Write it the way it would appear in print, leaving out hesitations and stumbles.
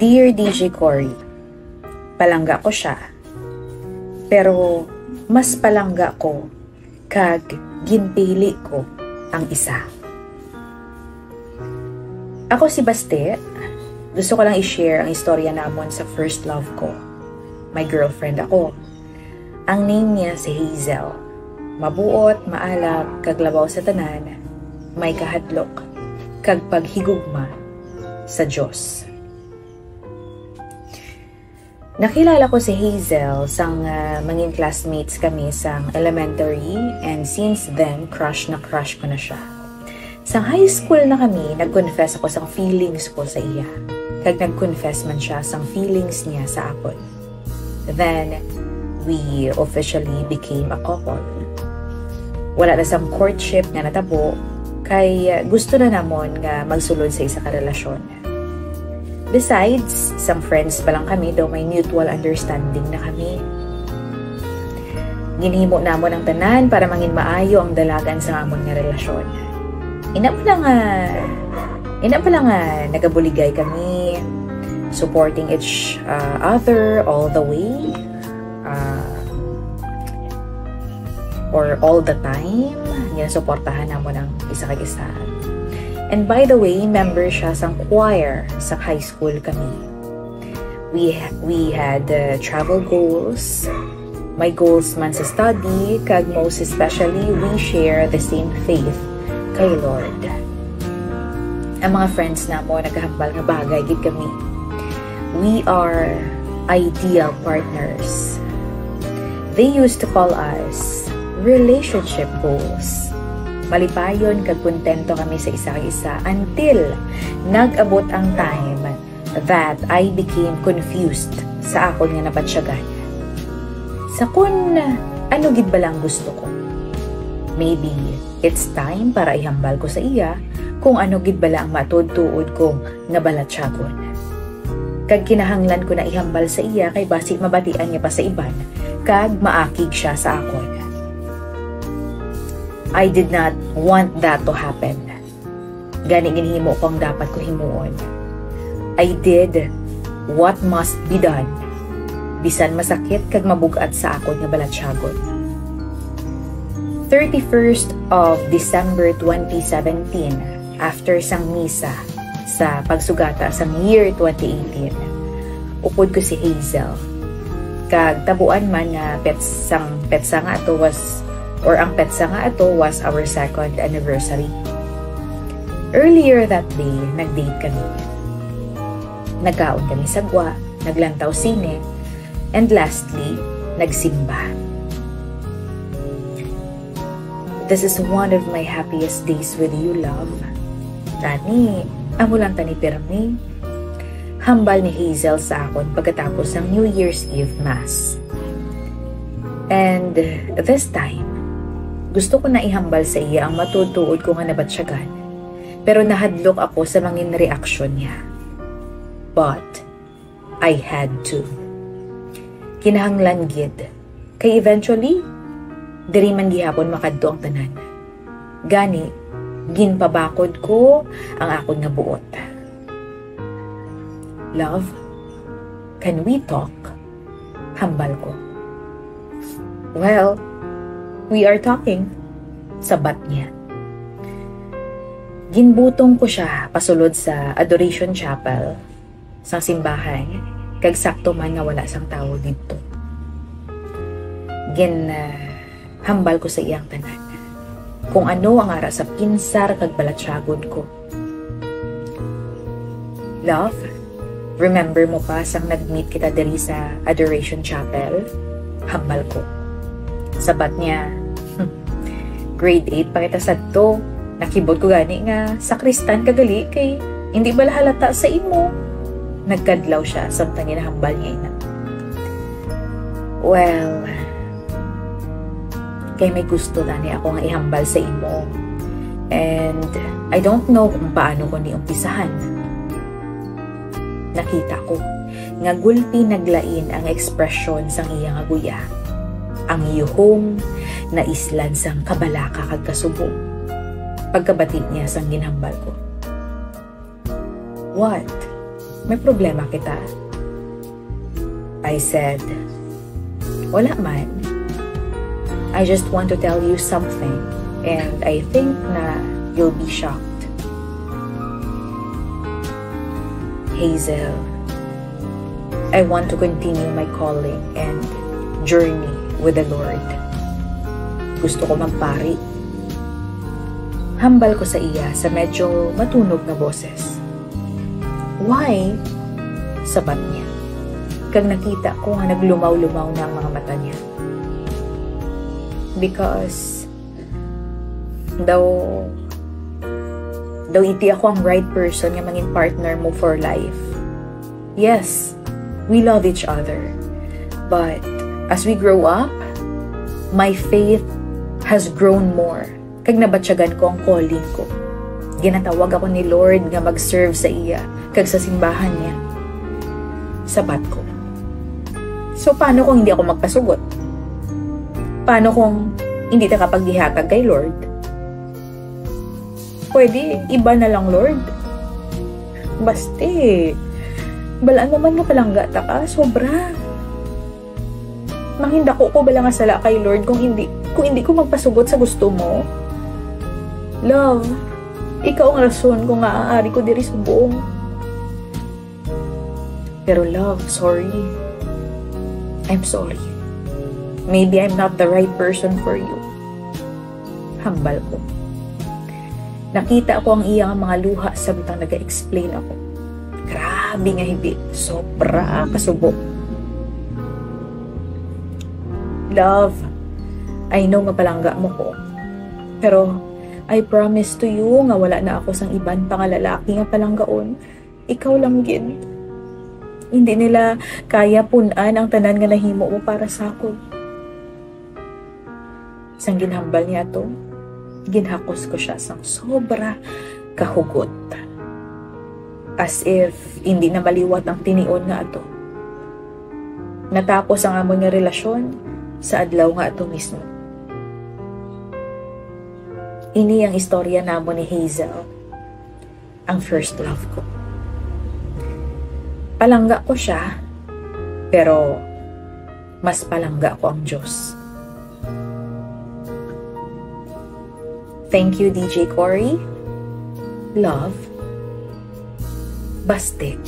Dear DJ Cory, palangga ko siya. Pero mas palangga ko kag ginpili ko ang isa. Ako si Baste. Gusto ko lang i-share ang istorya namon sa first love ko. May girlfriend ako. Ang name niya si Hazel. Mabuot, maalab, kag labaw sa tanan, may kahadlok, kag paghigugma sa Diyos. Nakilala ko si Hazel sang manging classmates kami sang elementary, and since then, crush na siya. Sa high school na kami, nag-confess ako sang feelings ko sa iya. Kag nag-confess man siya sang feelings niya sa akon. Then, we officially became a couple. Wala na sang courtship nga natabo, kay gusto na namon nga magsulod sa isa ka relasyon. Besides, some friends pa lang kami, daw may mutual understanding na kami. Ginhimo namon ang tanan para mangin maayo ang dalagan sa amon nga relasyon. Ina pa lang nagabuligay kami, supporting each other all the way, or all the time. Yan, supportahan namon ang isa kag isa. And by the way, member siya sa choir sa high school kami. We had travel goals. My goals man sa study, kag most especially, we share the same faith kay Lord. Ang mga friends namo naghambal nga bagay gid kami. We are ideal partners. They used to call us relationship goals. Malipayon kag kontento kami sa isa-isa until nag-abot ang time that I became confused sa akon nga nabatsyagan. Sa kun ano gid ba lang gusto ko? Maybe it's time para ihambal ko sa iya kung ano gid bala ang matudtuod kong nabalatsagon. Kag kinahanglan ko na ihambal sa iya kay basi mabatian niya pa sa iban kag maakig siya sa akon. I did not want that to happen. Gani ginhimo ko ang dapat ko himuon. I did what must be done. Bisan masakit kag mabugat sa akon nga balatsagon. 31st of December 2017, after sang misa sa pagsugata sang year 2018, upod ko si Hazel. Kag tabuan man na petsa nga ato was, or ang petsa nga ato was our second anniversary. Earlier that day, nag-date kami. Nagkaon kami sa gwa, naglantaw sine, and lastly, nagsimba. This is one of my happiest days with you, love. Tani, amo lang tani pirmi. Hambal ni Hazel sa akon pagkatapos ng New Year's Eve Mass. And this time, gusto ko na ihambal sa iya ang matutuod ko nga nabatsyagan. Pero nahadlok ako sa mangin reaksyon niya. But, I had to. Kinahanglan gid. Kay eventually, diri man gihapon makadto ang tanan. Gani, ginpabakod ko ang akon nga buot. Love, can we talk? Hambal ko. Well, we are talking. Sabat niya. Ginbutong ko siya pasulod sa Adoration Chapel sa simbahan, kag sakto man nga wala sang tao dito. Hambal ko sa iyang tanan kung ano ang ara sa pinsar kag balatsagon ko. Love, remember mo pa sang nag-meet kita diri sa Adoration Chapel? Hambal ko. Sabat niya, grade 8 pa kita sadto. Nakibot ko gani nga sakristan kagali kay hindi bala halata sa imo. Nagkadlaw siya samtang hinahambal niya ina. Well, kay may gusto dani ako nga ihambal sa imo. And I don't know kung paano ko ni umpisahan. Nakita ko nga gulpi naglain ang ekspresyon sang iya nga guya. Ang yuhong na islan sang kabalaka kag kasubo. Pagkabati niya sang ginhambal ko. What? may problema kita. I said, wala man. I just want to tell you something and I think na you'll be shocked. Hazel, I want to continue my calling and journey with the Lord. Gusto ko magpari. Hambal ko sa iya sa medyo matunog na boses. Why? Sabat niya. Kag nakita ko nga naglumaw-lumaw na ang mga mata niya. Because daw iti ako ang right person nga mangin partner mo for life. Yes, we love each other. But as we grow up, my faith has grown more. Kag nabatsyagan ko ang calling ko. Ginatawag ako ni Lord nga mag-serve sa iya, kag sa simbahan niya. Sabat ko. So, paano kung hindi ako magpasugot? Paano kung hindi ta kapagdihatag kay Lord? Pwede, iba na lang, Lord. Baste. Balaan mo man nga palangga ta ka, sobra. Manghindako ko bala nga sala kay Lord kung hindi ko magpasugot sa gusto mo. Love, ikaw ang rason kung maaari ko diri sa buong. Pero love, sorry. I'm sorry. Maybe I'm not the right person for you. Hambal ko. Nakita ko ang iyang mga luha samtang nag-explain ako. Grabe nga hindi. Sobra kasubo. Love, I know mapalangga mo ko. Pero I promise to you nga wala na ako sang iban pang lalaki nga palanggaon. Ikaw lang gid. Hindi nila kaya punan ang tanan nga nahimo mo para sa ako. Sang ginhambal niya to, ginhakos ko siya sang sobra kahugot. As if hindi na maliwat ang tinion nga ato. Natapos ang amon nga relasyon sa adlaw nga ato mismo. Ini ang istorya namon ni Hazel, ang first love ko. Palangga ko siya, pero mas palangga ko ang Diyos. Thank you, DJ Cory. Love, Baste.